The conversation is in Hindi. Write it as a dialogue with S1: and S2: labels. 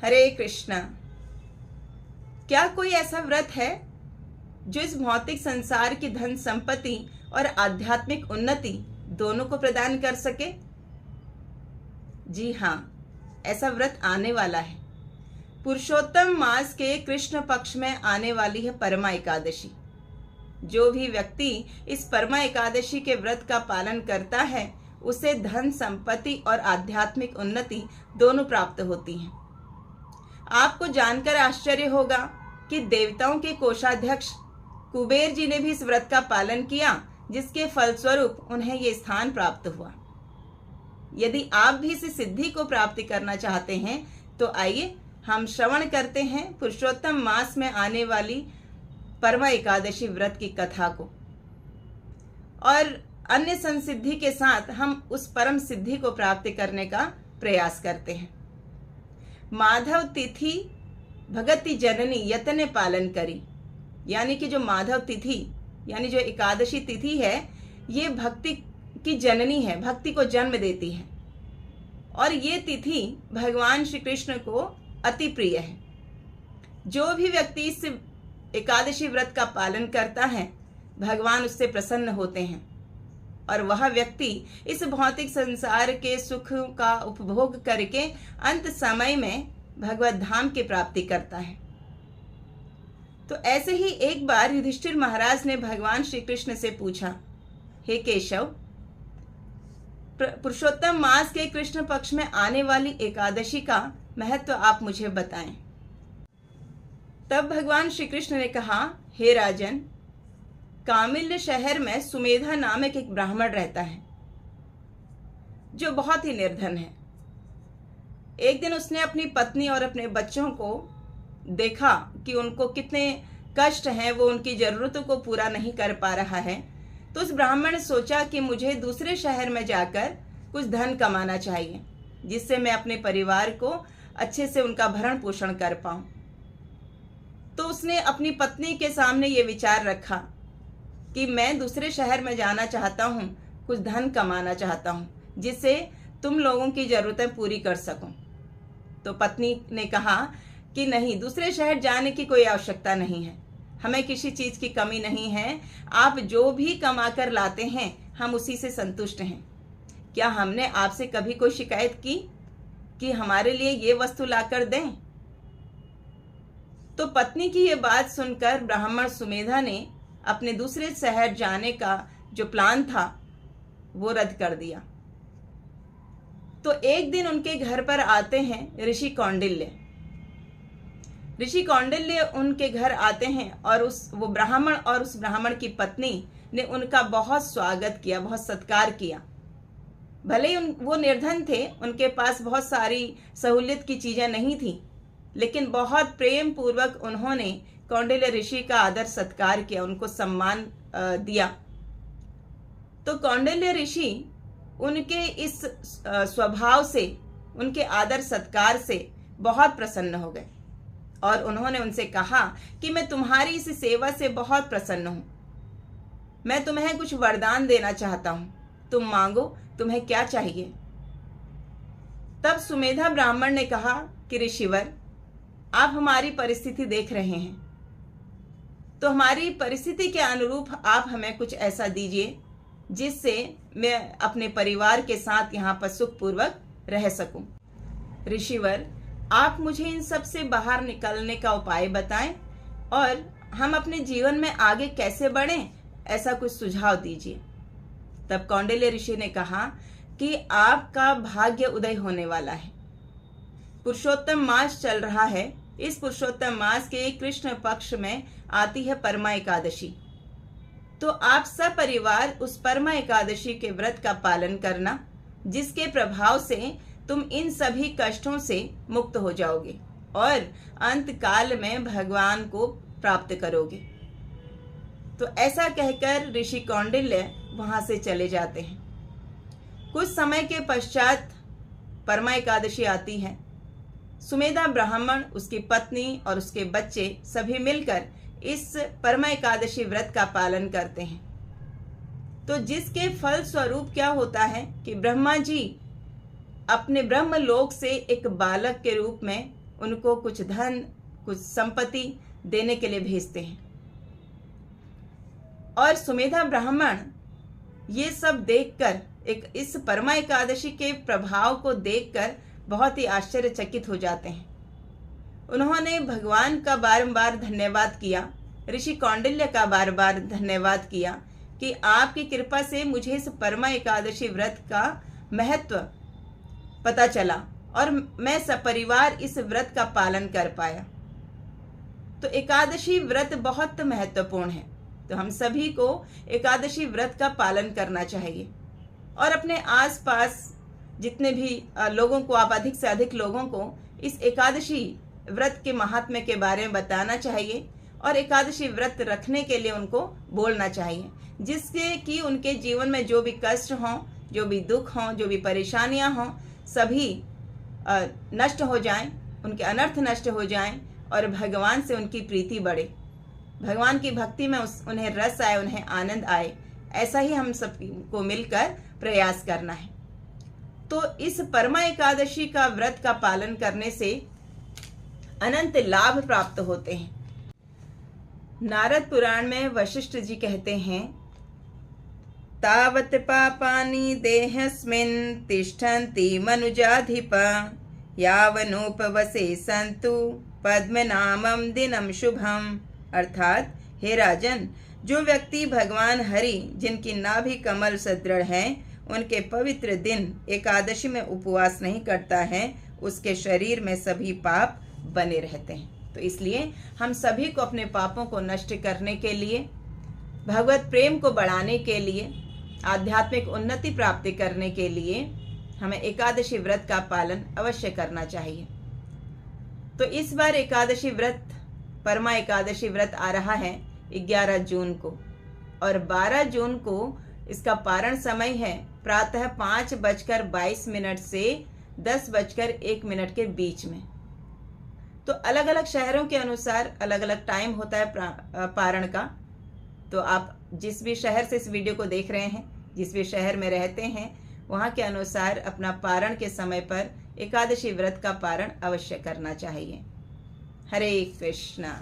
S1: हरे कृष्णा। क्या कोई ऐसा व्रत है जो इस भौतिक संसार की धन संपत्ति और आध्यात्मिक उन्नति दोनों को प्रदान कर सके? जी हाँ, ऐसा व्रत आने वाला है। पुरुषोत्तम मास के कृष्ण पक्ष में आने वाली है परमा एकादशी। जो भी व्यक्ति इस परमा एकादशी के व्रत का पालन करता है उसे धन संपत्ति और आध्यात्मिक उन्नति दोनों प्राप्त होती हैं। आपको जानकर आश्चर्य होगा कि देवताओं के कोषाध्यक्ष कुबेर जी ने भी इस व्रत का पालन किया, जिसके फलस्वरूप उन्हें ये स्थान प्राप्त हुआ। यदि आप भी इस सिद्धि को प्राप्त करना चाहते हैं तो आइए हम श्रवण करते हैं पुरुषोत्तम मास में आने वाली परमा एकादशी व्रत की कथा को, और अन्य संसिद्धि के साथ हम उस परम सिद्धि को प्राप्त करने का प्रयास करते हैं। माधव तिथि भगति जननी यतने पालन करी, यानी कि जो माधव तिथि यानी जो एकादशी तिथि है ये भक्ति की जननी है, भक्ति को जन्म देती है, और ये तिथि भगवान श्री कृष्ण को अति प्रिय है। जो भी व्यक्ति इस एकादशी व्रत का पालन करता है भगवान उससे प्रसन्न होते हैं, और वह व्यक्ति इस भौतिक संसार के सुख का उपभोग करके अंत समय में भगवत धाम की प्राप्ति करता है। तो ऐसे ही एक बार युधिष्ठिर महाराज ने भगवान श्री कृष्ण से पूछा, हे केशव, पुरुषोत्तम मास के कृष्ण पक्ष में आने वाली एकादशी का महत्व आप मुझे बताएं। तब भगवान श्री कृष्ण ने कहा, हे राजन, कामिल्य शहर में सुमेधा नामक एक ब्राह्मण रहता है जो बहुत ही निर्धन है। एक दिन उसने अपनी पत्नी और अपने बच्चों को देखा कि उनको कितने कष्ट हैं, वो उनकी जरूरतों को पूरा नहीं कर पा रहा है। तो उस ब्राह्मण ने सोचा कि मुझे दूसरे शहर में जाकर कुछ धन कमाना चाहिए, जिससे मैं अपने परिवार को अच्छे से उनका भरण पोषण कर पाऊं। तो उसने अपनी पत्नी के सामने ये विचार रखा कि मैं दूसरे शहर में जाना चाहता हूँ, कुछ धन कमाना चाहता हूँ, जिससे तुम लोगों की जरूरतें पूरी कर सकूं। तो पत्नी ने कहा कि नहीं, दूसरे शहर जाने की कोई आवश्यकता नहीं है, हमें किसी चीज की कमी नहीं है, आप जो भी कमा कर लाते हैं हम उसी से संतुष्ट हैं। क्या हमने आपसे कभी कोई शिकायत की कि हमारे लिए ये वस्तु लाकर दें? तो पत्नी की ये बात सुनकर ब्राह्मण सुमेधा ने अपने दूसरे शहर जाने का जो प्लान था वो रद्द कर दिया। तो एक दिन उनके घर पर आते हैं ऋषि कौंडिल्य। ऋषि कौंडिल्य उनके घर आते हैं और वो ब्राह्मण और उस ब्राह्मण की पत्नी ने उनका बहुत स्वागत किया, बहुत सत्कार किया। भले ही वो निर्धन थे, उनके पास बहुत सारी सहूलियत की चीजें नहीं थी, लेकिन बहुत प्रेम पूर्वक उन्होंने कौंडिल्य ऋषि का आदर सत्कार किया, उनको सम्मान दिया। तो कौंडिल्य ऋषि उनके इस स्वभाव से, उनके आदर सत्कार से बहुत प्रसन्न हो गए, और उन्होंने उनसे कहा कि मैं तुम्हारी इस सेवा से बहुत प्रसन्न हूं, मैं तुम्हें कुछ वरदान देना चाहता हूं, तुम मांगो, तुम्हें क्या चाहिए? तब सुमेधा ब्राह्मण ने कहा कि ऋषिवर, आप हमारी परिस्थिति देख रहे हैं, तो हमारी परिस्थिति के अनुरूप आप हमें कुछ ऐसा दीजिए जिससे मैं अपने परिवार के साथ यहाँ पर सुखपूर्वक रह सकूं। ऋषिवर, आप मुझे इन सब से बाहर निकलने का उपाय बताएं और हम अपने जीवन में आगे कैसे बढ़ें, ऐसा कुछ सुझाव दीजिए। तब कौंडिल्य ऋषि ने कहा कि आपका भाग्य उदय होने वाला है। पुरुषोत्तम मास चल रहा है, इस पुरुषोत्तम मास के कृष्ण पक्ष में आती है परमा एकादशी। तो आप सपरिवार उस परमा एकादशी के व्रत का पालन करना, जिसके प्रभाव से तुम इन सभी कष्टों से मुक्त हो जाओगे और अंत काल में भगवान को प्राप्त करोगे। तो ऐसा कहकर ऋषि कौंडिल्य वहां से चले जाते हैं। कुछ समय के पश्चात परमा एकादशी आती है। सुमेधा ब्राह्मण, उसकी पत्नी और उसके बच्चे सभी मिलकर इस परमा एकादशी व्रत का पालन करते हैं। तो जिसके फल स्वरूप क्या होता है कि ब्रह्मा जी अपने ब्रह्म लोक से एक बालक के रूप में उनको कुछ धन, कुछ संपत्ति देने के लिए भेजते हैं। और सुमेधा ब्राह्मण ये सब देखकर, इस परमा एकादशी के प्रभाव को देखकर बहुत ही आश्चर्यचकित हो जाते हैं। उन्होंने भगवान का बारंबार धन्यवाद किया, ऋषि कौंडिल्य का बार बार धन्यवाद किया कि आपकी कृपा से मुझे इस परमा एकादशी व्रत का महत्व पता चला और मैं सपरिवार इस व्रत का पालन कर पाया। तो एकादशी व्रत बहुत महत्वपूर्ण है, तो हम सभी को एकादशी व्रत का पालन करना चाहिए और अपने आसपास जितने भी लोगों को, आप अधिक से अधिक लोगों को इस एकादशी व्रत के महात्म्य के बारे में बताना चाहिए और एकादशी व्रत रखने के लिए उनको बोलना चाहिए, जिससे कि उनके जीवन में जो भी कष्ट हों, जो भी दुख हों, जो भी परेशानियां हों, सभी नष्ट हो जाएं, उनके अनर्थ नष्ट हो जाएं और भगवान से उनकी प्रीति बढ़े, भगवान की भक्ति में उन्हें रस आए, उन्हें आनंद आए। ऐसा ही हम सबको मिलकर प्रयास करना है। तो इस परमा एकादशी का व्रत का पालन करने से अनंत लाभ प्राप्त होते हैं। नारद पुराण में वशिष्ठ जी कहते हैं, तावत् पापानि देहस्मिन् तिष्ठन्ति मनुजाधिपा यावनोपवसे सन्तु पद्मनामं दिनं शुभम। अर्थात हे राजन, जो व्यक्ति भगवान हरि जिनकी नाभि कमल सदृढ़ है, उनके पवित्र दिन एकादशी में उपवास नहीं करता है, उसके शरीर में सभी पाप बने रहते हैं। तो इसलिए हम सभी को अपने पापों को नष्ट करने के लिए, भगवत प्रेम को बढ़ाने के लिए, आध्यात्मिक उन्नति प्राप्ति करने के लिए हमें एकादशी व्रत का पालन अवश्य करना चाहिए। तो इस बार एकादशी व्रत, परमा एकादशी व्रत आ रहा है 11 जून को और 12 जून को इसका पारण समय है प्रातः 5:22 से 10:01 के बीच में। तो अलग अलग शहरों के अनुसार अलग अलग टाइम होता है पारण का। तो आप जिस भी शहर से इस वीडियो को देख रहे हैं, जिस भी शहर में रहते हैं, वहाँ के अनुसार अपना पारण के समय पर एकादशी व्रत का पारण अवश्य करना चाहिए। हरे कृष्णा।